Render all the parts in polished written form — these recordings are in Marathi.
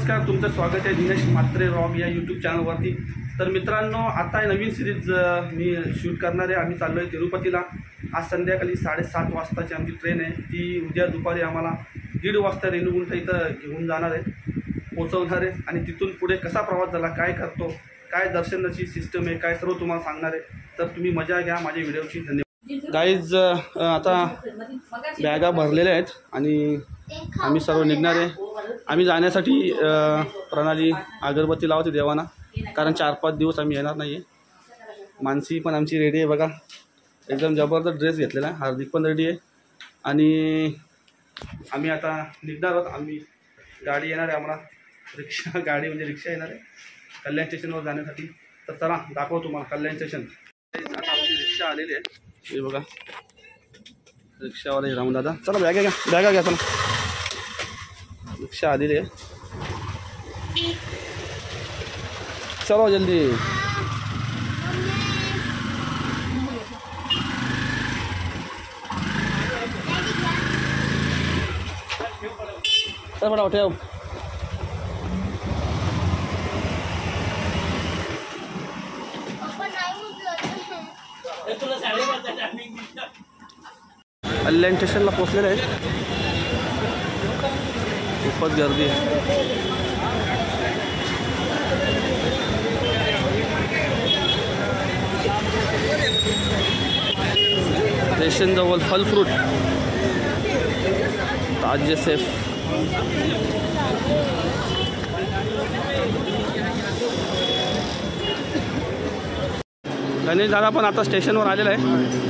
नमस्कार, तुमचं स्वागत आहे दिनेश म्हात्रे रॉग या यूट्यूब चॅनलवरती। तर मित्रांनो, आता नवीन सिरीज मी शूट करणार आहे। आम्ही चाललो आहे तिरुपतीला। आज संध्याकाळी 7:30 वाजताची आमची ट्रेन आहे। ती उद्या दुपारी आम्हाला 1:30 वाजता रेणुगुंटा इथं घेऊन जाणार आहे, पोहोचवणार आहे। आणि तिथून पुढे कसा प्रवास झाला, काय करतो, काय दर्शनाची सिस्टम आहे, काय सर्व तुम्हाला सांगणार आहे। तर तुम्ही मजा घ्या माझ्या व्हिडिओची। धन्यवाद गाईज। आता बॅगा भरलेल्या आहेत आणि आम्ही सर्व निघणार आहे। आम्ही जाण्यासाठी प्रणाली अगरबत्ती लावते देवाना, कारण 4-5 दिवस आम्ही येणार नाही आहे। मानसी पण आमची रेडी आहे बघा, एकदम जबरदस्त ड्रेस घेतलेला आहे। हार्दिक पण रेडी आहे आणि आम्ही आता निघणार आहोत। आम्ही गाडी येणार आहे, आम्हाला रिक्षा गाडी म्हणजे रिक्षा येणार आहे कल्याण स्टेशनवर जाण्यासाठी। तर चला दाखवतो तुम्हाला कल्याण स्टेशन। आता आमची रिक्षा आलेली आहे, हे बघा रिक्षावाले रामू दादा। चला बॅगा घ्या चला, रिक्षा आलेली आहे। चलो जल्दी। चल बड़ा ठेव। कल्याण स्टेशनला पोहोचलेले आहे, खूपच गर्दी आहे। स्टेशन जवळ फल फ्रूट ताजे सेफ। गणेश दादा पण आता स्टेशनवर आलेला आहे,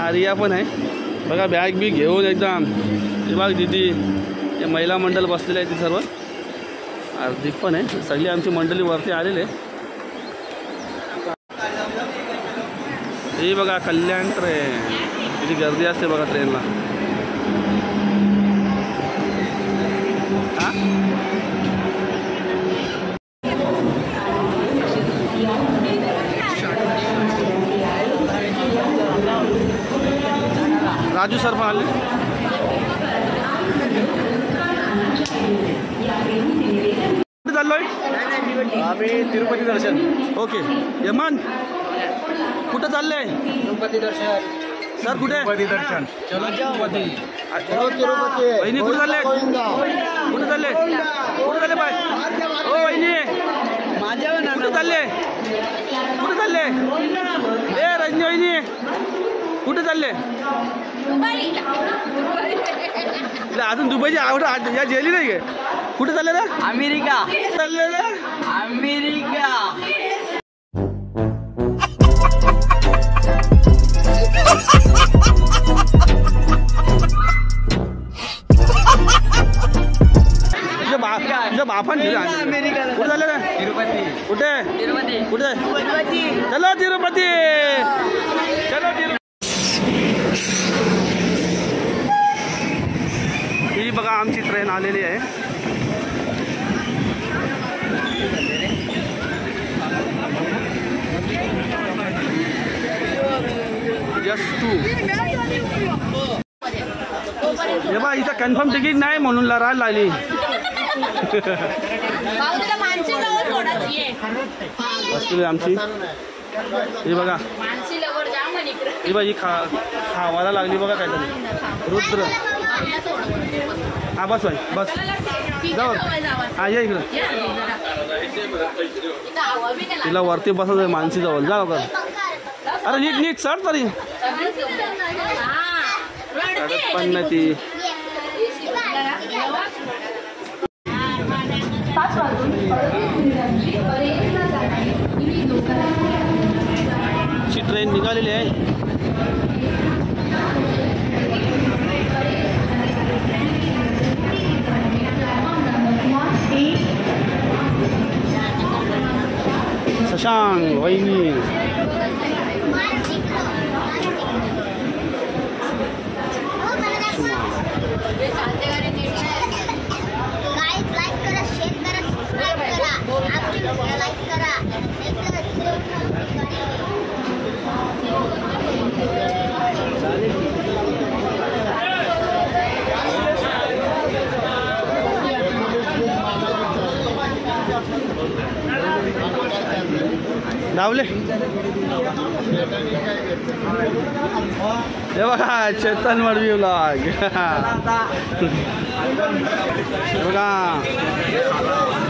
आर्या पण आहे बघा, बॅग बी घेऊन एकदम। हे बघ दीदी, हे महिला मंडळ बसलेले आहे ती सर्व। हार्दिक पण आहे, सगळी आमची मंडळी वरती आलेले आहे। हे बघा कल्याण ट्रेन, किती गर्दी असते बघा ट्रेनला। राजू सर पण आले। कुठे चाललोय आम्ही? तिरुपती दर्शन। ओके यमन, कुठं चाललंय? तिरुपती दर्शन सर कुठे? तिरुपती दर्शन। चलो तिरुपती, चलो तिरुपती। वहिनी कुठे चालले? कुठे चालले? कुठे चालले बाय? ओ वहिनी कुठे चालले? कुठे चालले? ए रजनी वहिनी कुठे चालले? अजून दुबईची आवड या जेली नाही गे। कुठे चालले रे? अमेरिका चालले रे, अमेरिका। बापन अमेरिका। कुठे चालले रे? तिरुपती। कुठे? तिरुपती। कुठे? चलो तिरुपती, चलो तिरुपती। ही बघा आमची ट्रेन आलेली आहे। हे बघा इथं कन्फर्म तिकीट नाही म्हणून लढायला लागली। बसली आमची, ही बघा ही बाई खावायला लागली बघा काहीतरी। रुद्र हा बस बाई बस, जाऊ हा या इकडं। तिला वरती बसत आहे मानसी जवळ, जा का। अरे नीट नीट चढ तरी, चढत पण नाही ती। ट्रेन निघालेली आहे। शशांक वहिनी डावले हे बघा चेतन मडवी व्लॉग बघा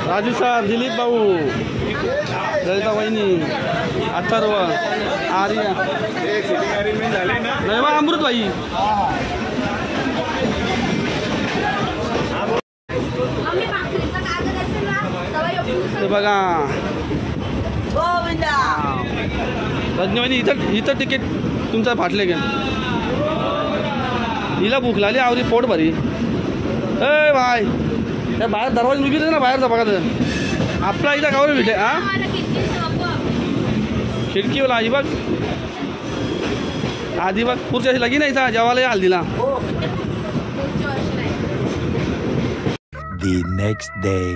राजू सर दिलीप भाऊ ललिता वहिनी अथर्व आर्या नाही बा अमृत भाई हे बघा रजनीवाणी इथं तिकीट तुमचं फाटले गे हिला भूक लागली आवरी पोट भरी ए भाई त्या बाहेर दरवाजा उभी ना बाहेरचा बघा तर आपला इथं गावर भेटे हा खिडकीवाला आई बघ आधी बघ पुढच्या लगी नाही सा जेवायला हाल दिला The next day.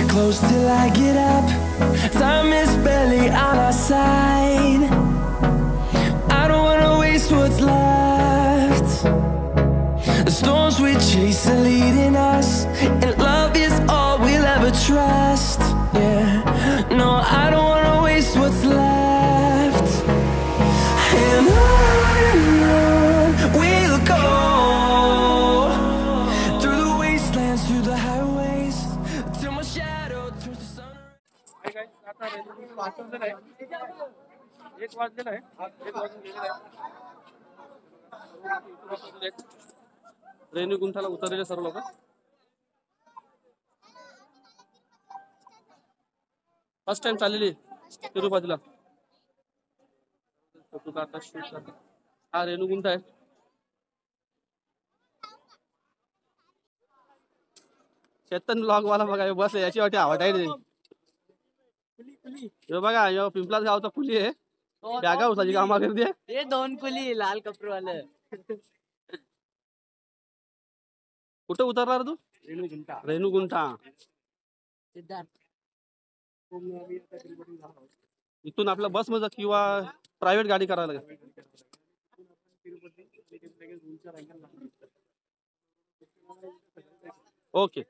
Close till I get up. Time is barely on our side. I don't wanna waste what's left. The storms we chase are leading us, and love is all we'll ever trust. Yeah, no, I don't wanna waste what's left. And on we'll go, through the wastelands, through the highways, till my shadow turns to sun. एक वाजलेला आहे रेणुगुंठाला उतरलेले सर्व लोक फर्स्ट टाइम चाललेली तिरुपतीला हा रेणुगुंठ आहे चेतन ब्लॉग वाला बघा बस याची वाटी आवड आहे यो बघा यो पिंपलाच गावचा कुली आहे बॅगा उसाची कामा करते ये दोन कुली लाल कपडे कुठे उतरणार तू रेणुगुंठा इथून आपल्या बस मध्ये किंवा प्रायव्हेट गाडी करायला लागेल ओके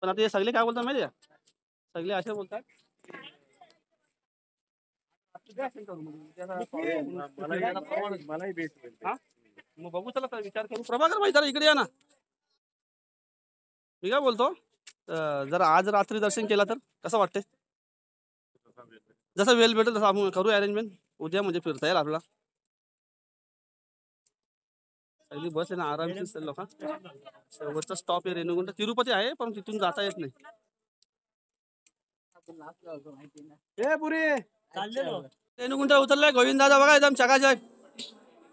पण आता हे सगळे काय बोलतात माहिती आहे सगळे असे बोलतात मग बघू चला विचार करू प्रभाकर भाई जरा इकडे या ना मी काय बोलतो जर आज रात्री दर्शन केला तर कसं वाटतंय जसं वेळ भेटेल तसं आपण करू अरेंजमेंट उद्या म्हणजे फिरता येईल आपला पहिली बस आहे ना आरामशीर लोक शेवटचा स्टॉप आहे रेणुगुंठ तिरुपती आहे पण तिथून जाता येत नाही रेणुगुंठ उतरलाय गोविंद दादा बघा एकदम चकाचक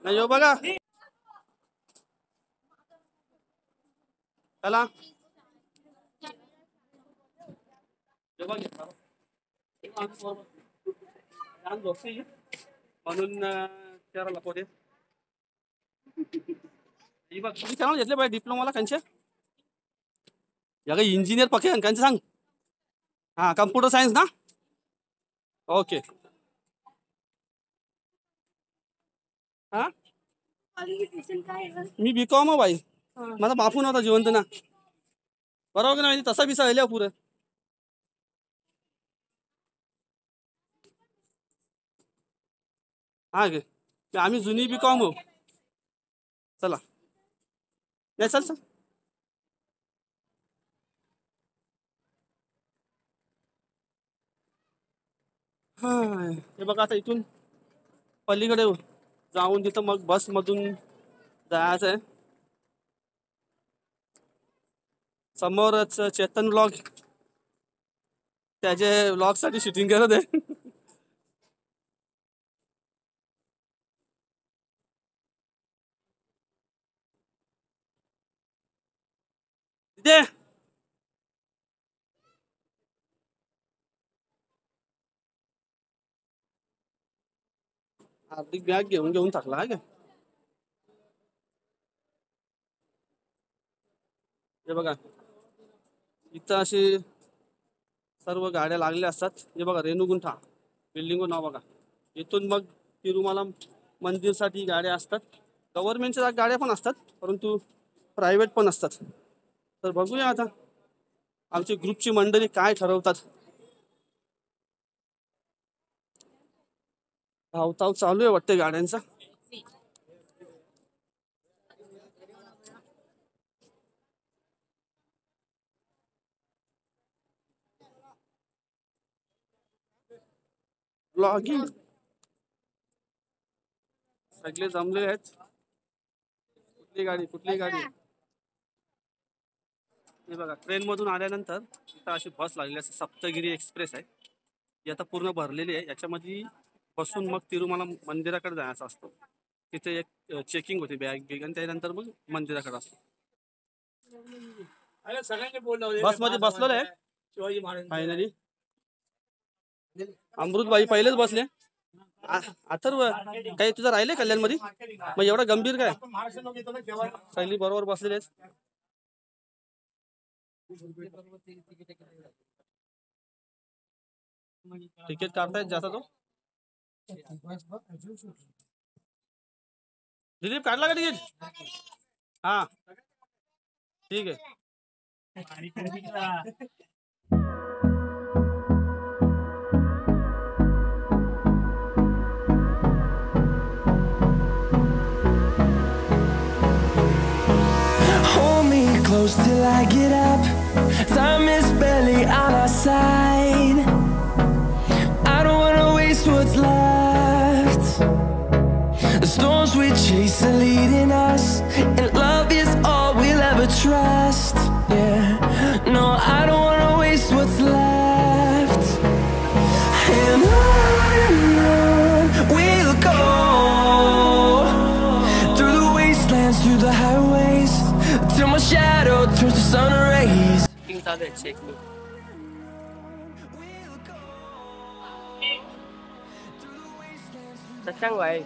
नाही यो बघा चला म्हणून विचारायला पोटे बघ तुम्ही चॅनल घेतले पाहिजे डिप्लोमाला कंचे या काही इंजिनियर पक्के कंचे सांग हा कम्प्युटर सायन्स ना ओके हा मी बीकॉम भाई माझा बापू नव्हता जिवंत ना बरोबर की नाही तसा विसा राहिल्या पुरं हा गे आम्ही जुनी बीकॉम हो चला नाही चल चल हा हे बघा आता इथून पलीकडे जाऊन तिथं मग बस मधून जायचं आहे समोरच चेतन व्लॉग त्याचे व्लॉग साठी शूटिंग करत आहे तिथे हार्दिक बॅग घेऊन घेऊन टाकला हा हे बघा इथं अशी सर्व गाड्या लागलेल्या असतात हे बघा रेणुगुंठा बिल्डिंग नाव बघा इथून मग तिरुमला मंदिरसाठी गाड्या असतात, गव्हर्नमेंटच्या गाड्या पण असतात, परंतु प्रायव्हेट पण असतात. तर बघूया आता आमची ग्रुपची मंडळी काय ठरवतात. धावताव चालू आहे वाटते गाड्यांचा. ब्लॉगिंग सगळे जमले आहेत. कुठली गाडी हे बघा. ट्रेन मधून आल्यानंतर इथं अशी बस लागली आहे, सप्तगिरी एक्सप्रेस आहे. ही आता पूर्ण भरलेली आहे. याच्यामध्ये बसून मग तिरुमला मंदिराकडे जायचं असतं. तिथे एक चेकिंग होती बॅग आणि त्यानंतर मग मंदिराकडे असतो. बसमध्ये बसलेलं आहे फायनली. अमृतबाई पहिलेच बसले. अथर्व काही तुझं राहिले कल्याण मध्ये, मग एवढा गंभीर काय? पहिली बरोबर बसलेले. तिकीट काढतायत जास्त तो. दिलीप काढला का तिकीट? हा ठीक आहे. Close till I get up. Time is barely on our side. I don't wanna waste what's left. The storms we chase are leading us, and love is all we'll ever trust. Yeah, no, I don't wanna waste what's left. And on we'll go, through the wastelands, through the highways, till my shadow turns to sun rays. Sachang vậy.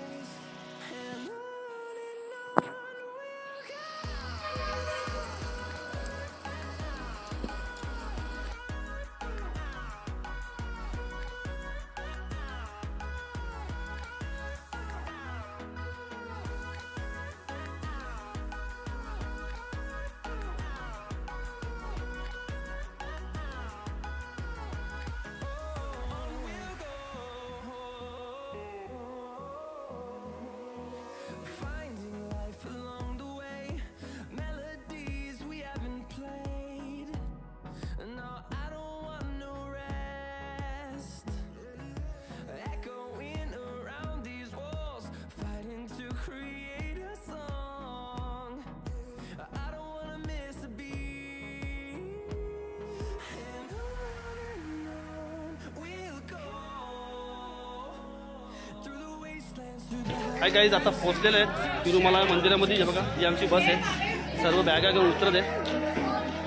Hi guys, आता पोहोचलेलं आहे तिरुमला मंदिरामध्ये. हे बघा, ही आमची बस आहे. सर्व बॅगा घेऊन उतरत आहे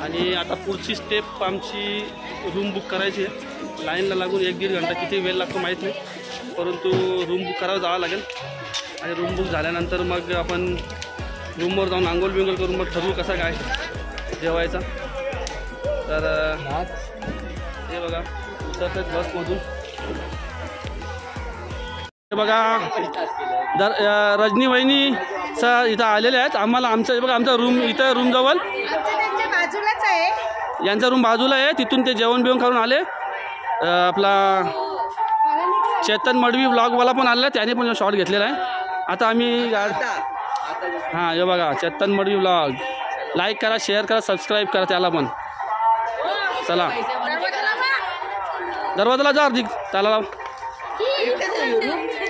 आणि आता पुढची स्टेप आमची रूम बुक करायची आहे. लाईनला लागून 1-1.5 घंटा किती वेळ लागतो माहीत नाही, परंतु रूम बुक करावं जावं लागेल. आणि रूम बुक झाल्यानंतर मग आपण रूमवर जाऊन आंघोळ बिंघोळ करून मग ठरवू कसा काय जेवायचा. तर हे बघा उतरतात बसमधून. हे बघा रजनी वहिनी इथं आलेले आहेत. आम्हाला आमचं बघा, आमचा रूम इथं रूम जवळ बाजूलाच आहे. यांचा रूम बाजूला आहे. तिथून ते जेवण बिवण करून आले. आपला चेतन मडवी व्लॉगवाला पण आलेला, त्याने पण शॉट घेतलेला आहे. आता आम्ही हां हे बघा चेतन मडवी व्लॉग. लाईक करा, शेअर करा, सबस्क्राईब करा त्याला पण. चला दरवाजाला जा अर्धिक त्याला लाव.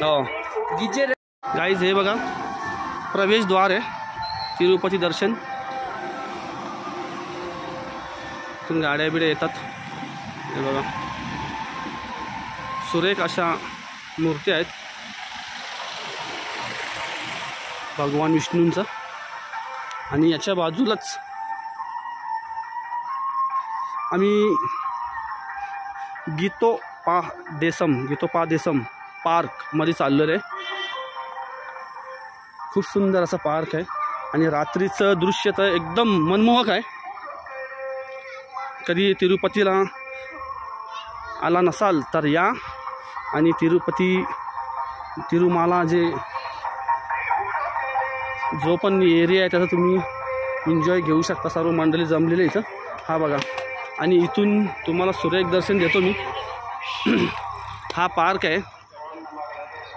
हो गाईज, हे बघा प्रवेशद्वार आहे तिरुपती दर्शन. इथून गाड्या बिड्या येतात. हे बघा सुरेख अशा मूर्ती आहेत भगवान विष्णूंचा. आणि याच्या बाजूलाच आम्ही गीतोपा देसम पार्क मध्ये चाललो आहे. खूप सुंदर असा पार्क आहे आणि रात्रीचं दृश्य तर एकदम मनमोहक आहे. कधी तिरुपतीला आला नसाल तर या आणि तिरुमाला जे जो पण एरिया आहे त्याचा तुम्ही एन्जॉय घेऊ शकता. सर्व मंडळी जमलेले इथं. हा बघा, आणि इथून तुम्हाला सुरेख दर्शन देतो मी. हा पार्क आहे,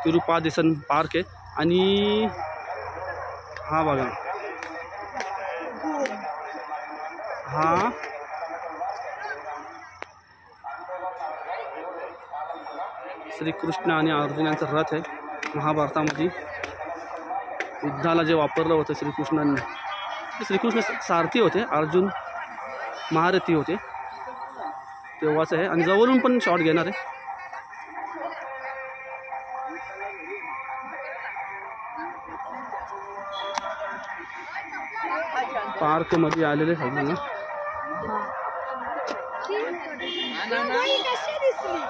तिरुपादेसन पार्क आहे. आणि हा बघा, हा श्रीकृष्ण आणि अर्जुन यांचा रथ आहे. महाभारतामध्ये युद्धाला जे वापरलं होतं श्रीकृष्णांनी, श्रीकृष्ण सारथी होते, अर्जुन महारथी होते तेव्हाच आहे. आणि जवळून पण शॉट घेणार आहे. पार्कमध्ये आलेले आहे ना. कशी दिसली?